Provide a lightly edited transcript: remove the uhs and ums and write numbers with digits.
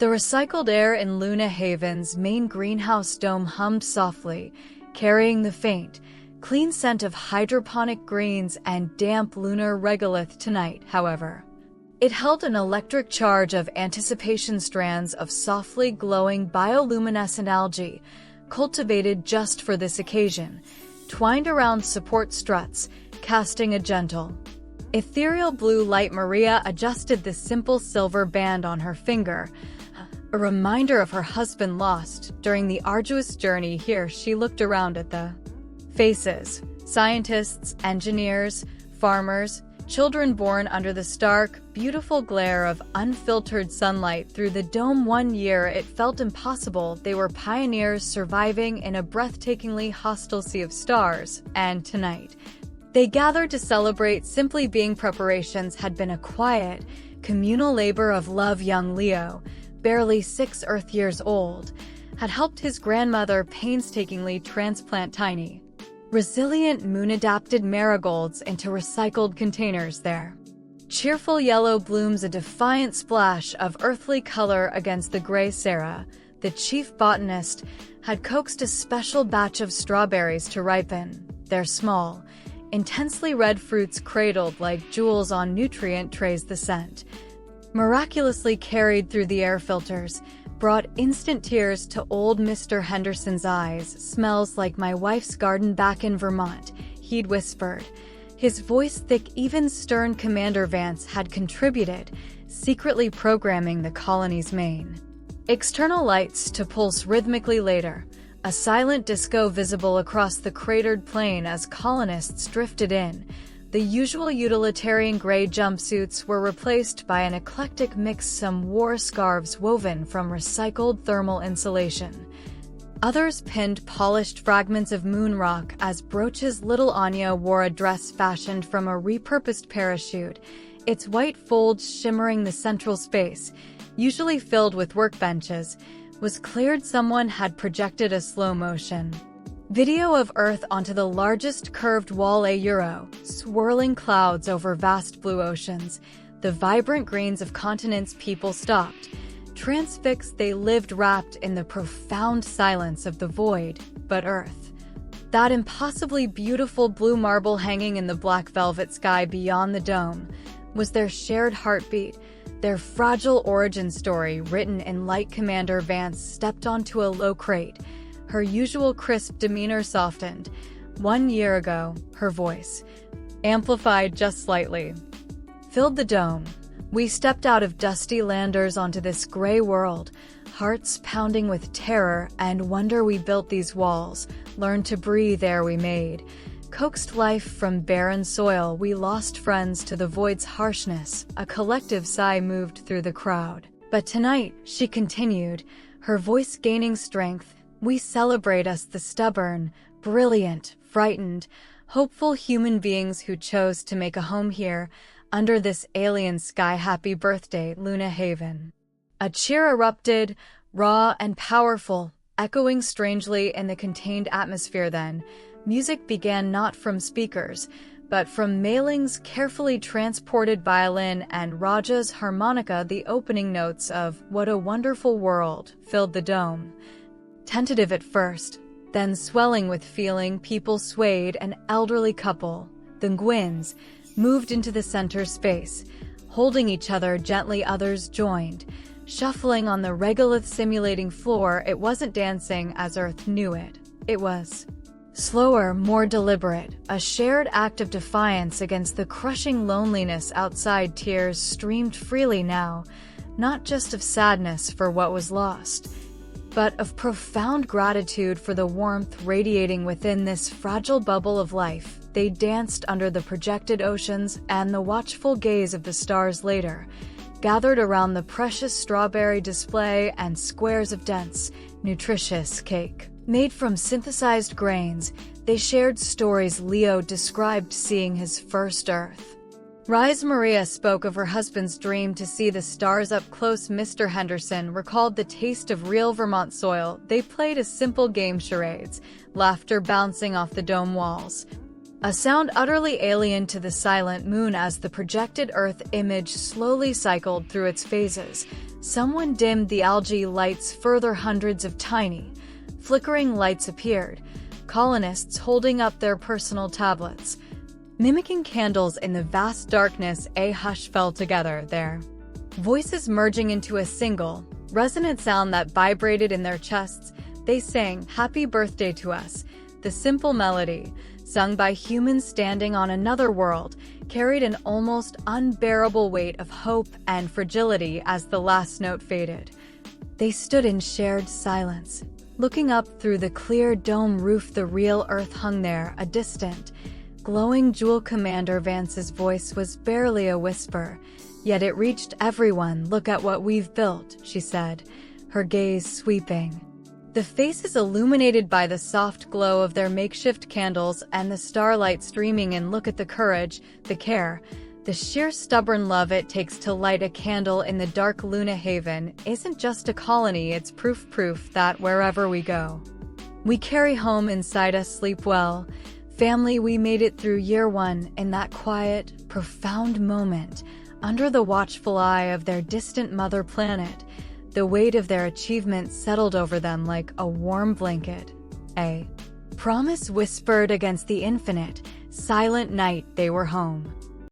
The recycled air in Luna Haven's main greenhouse dome hummed softly, carrying the faint, clean scent of hydroponic greens and damp lunar regolith tonight, however. It held an electric charge of anticipation, strands of softly glowing bioluminescent algae, cultivated just for this occasion, twined around support struts, casting a gentle, ethereal blue light. Maria adjusted the simple silver band on her finger, a reminder of her husband lost during the arduous journey here. She looked around at the faces, scientists, engineers, farmers, children born under the stark, beautiful glare of unfiltered sunlight through the dome. 1 year it felt impossible. They were pioneers surviving in a breathtakingly hostile sea of stars, and tonight, they gathered to celebrate simply being. Preparations had been a quiet, communal labor of love. Young Leo, barely 6 Earth years old, had helped his grandmother painstakingly transplant tiny, resilient moon-adapted marigolds into recycled containers there. Cheerful yellow blooms, a defiant splash of earthly color against the gray. Sarah, the chief botanist, had coaxed a special batch of strawberries to ripen, their small, intensely red fruits cradled like jewels on nutrient trays. The scent, miraculously carried through the air filters, brought instant tears to old Mr. Henderson's eyes. "Smells like my wife's garden back in Vermont," he'd whispered, his voice thick. Even stern Commander Vance had contributed, secretly programming the colony's main external lights to pulse rhythmically. Later, a silent disco visible across the cratered plain as colonists drifted in. The usual utilitarian gray jumpsuits were replaced by an eclectic mix. Some wore scarves woven from recycled thermal insulation. Others pinned polished fragments of moon rock as brooches. Little Anya wore a dress fashioned from a repurposed parachute, its white folds shimmering. The central space, usually filled with workbenches, was cleared. Someone had projected a slow-motion video of Earth onto the largest curved wall. Swirling clouds over vast blue oceans, the vibrant greens of continents. People stopped, transfixed. They lived wrapped in the profound silence of the void. But Earth, that impossibly beautiful blue marble hanging in the black velvet sky beyond the dome, was their shared heartbeat, their fragile origin story written in light. Commander Vance stepped onto a low crate, her usual crisp demeanor softened. 1 year ago, her voice, amplified just slightly, filled the dome. "We stepped out of dusty landers onto this gray world, hearts pounding with terror and wonder. We built these walls, learned to breathe air we made, coaxed life from barren soil. We lost friends to the void's harshness." A collective sigh moved through the crowd. "But tonight," she continued, her voice gaining strength, "we celebrate us, the stubborn, brilliant, frightened, hopeful human beings who chose to make a home here, under this alien sky. Happy birthday, Luna Haven." A cheer erupted, raw and powerful, echoing strangely in the contained atmosphere. Then, music began, not from speakers, but from Mailing's carefully transported violin and Raja's harmonica. The opening notes of "What a Wonderful World" filled the dome. Tentative at first, then swelling with feeling. People swayed. An elderly couple, the Gwynns, moved into the center space, holding each other gently. Others joined, shuffling on the regolith simulating floor. It wasn't dancing as Earth knew it. It was slower, more deliberate, a shared act of defiance against the crushing loneliness outside. Tears streamed freely now, not just of sadness for what was lost, but of profound gratitude for the warmth radiating within this fragile bubble of life. They danced under the projected oceans and the watchful gaze of the stars. Later, gathered around the precious strawberry display and squares of dense, nutritious cake made from synthesized grains. They shared stories. Leo described seeing his first Earth rise. Maria spoke of her husband's dream to see the stars up close. Mr. Henderson recalled the taste of real Vermont soil. They played a simple game, charades, laughter bouncing off the dome walls. A sound utterly alien to the silent moon as the projected Earth image slowly cycled through its phases. Someone dimmed the algae lights further. Hundreds of tiny, flickering lights appeared, colonists holding up their personal tablets. Mimicking candles in the vast darkness, a hush fell together there. Voices merging into a single, resonant sound that vibrated in their chests. They sang, "Happy birthday to us." The simple melody, sung by humans standing on another world, carried an almost unbearable weight of hope and fragility as the last note faded. They stood in shared silence, looking up through the clear dome roof. The real Earth hung there, a distant, glowing jewel. Commander Vance's voice was barely a whisper, yet it reached everyone. "Look at what we've built," she said, her gaze sweeping. The faces illuminated by the soft glow of their makeshift candles and the starlight streaming in. Look at the courage, the care, the sheer stubborn love it takes to light a candle in the dark. Luna Haven isn't just a colony, it's proof that wherever we go, we carry home inside us. Sleep well, family. We made it through year one. In that quiet, profound moment, under the watchful eye of their distant mother planet, the weight of their achievement settled over them like a warm blanket. A promise whispered against the infinite, silent night. They were home.